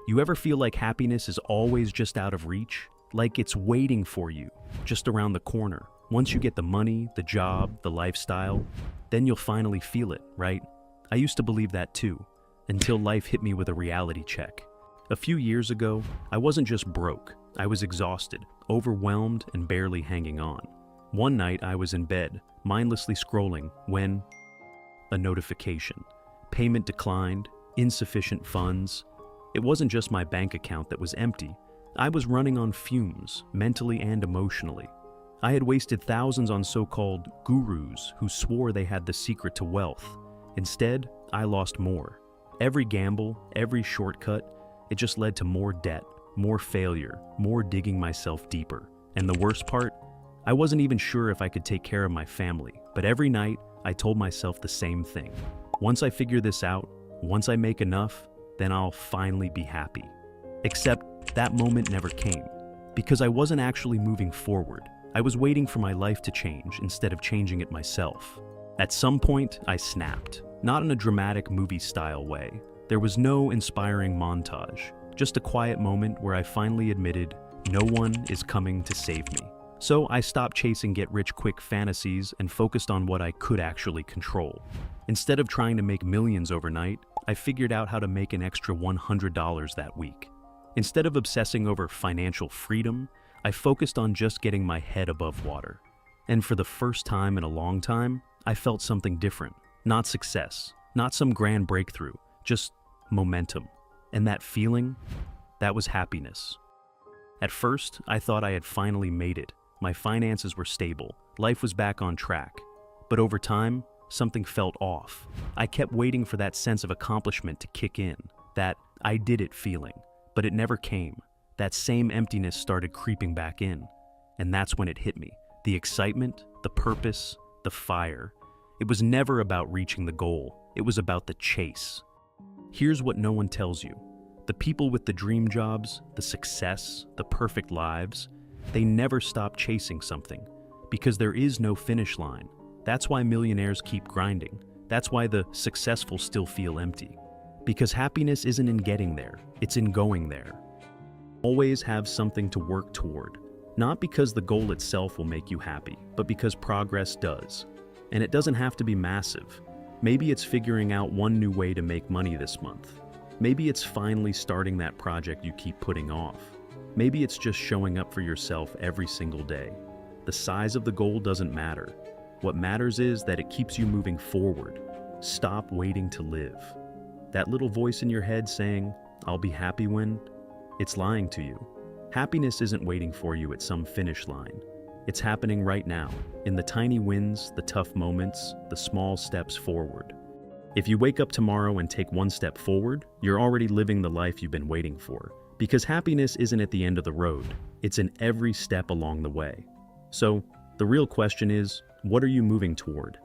You ever feel like happiness is always just out of reach? Like it's waiting for you, just around the corner. Once you get the money, the job, the lifestyle, then you'll finally feel it, right? I used to believe that too, until life hit me with a reality check. A few years ago, I wasn't just broke, I was exhausted, overwhelmed, and barely hanging on. One night I was in bed, mindlessly scrolling, when a notification. Payment declined, insufficient funds. It wasn't just my bank account that was empty. I was running on fumes, mentally and emotionally. I had wasted thousands on so-called gurus who swore they had the secret to wealth. Instead, I lost more. Every gamble, every shortcut, it just led to more debt, more failure, more digging myself deeper. And the worst part? I wasn't even sure if I could take care of my family, but every night I told myself the same thing. Once I figure this out, once I make enough, then I'll finally be happy. Except that moment never came, because I wasn't actually moving forward. I was waiting for my life to change instead of changing it myself. At some point, I snapped, not in a dramatic movie-style way. There was no inspiring montage, just a quiet moment where I finally admitted, no one is coming to save me. So I stopped chasing get-rich-quick fantasies and focused on what I could actually control. Instead of trying to make millions overnight, I figured out how to make an extra $100 that week. Instead of obsessing over financial freedom, I focused on just getting my head above water. And for the first time in a long time, I felt something different. Not success, not some grand breakthrough, just momentum. And that feeling, that was happiness. At first, I thought I had finally made it. My finances were stable, life was back on track. But over time, something felt off. I kept waiting for that sense of accomplishment to kick in, that I did it feeling, but it never came. That same emptiness started creeping back in, and that's when it hit me. The excitement, the purpose, the fire. It was never about reaching the goal, it was about the chase. Here's what no one tells you. The people with the dream jobs, the success, the perfect lives, they never stop chasing something, because there is no finish line. That's why millionaires keep grinding. That's why the successful still feel empty. Because happiness isn't in getting there, it's in going there. Always have something to work toward. Not because the goal itself will make you happy, but because progress does. And it doesn't have to be massive. Maybe it's figuring out one new way to make money this month. Maybe it's finally starting that project you keep putting off. Maybe it's just showing up for yourself every single day. The size of the goal doesn't matter. What matters is that it keeps you moving forward. Stop waiting to live. That little voice in your head saying, "I'll be happy when," it's lying to you. Happiness isn't waiting for you at some finish line. It's happening right now, in the tiny wins, the tough moments, the small steps forward. If you wake up tomorrow and take one step forward, you're already living the life you've been waiting for. Because happiness isn't at the end of the road, it's in every step along the way. So, the real question is, what are you moving toward?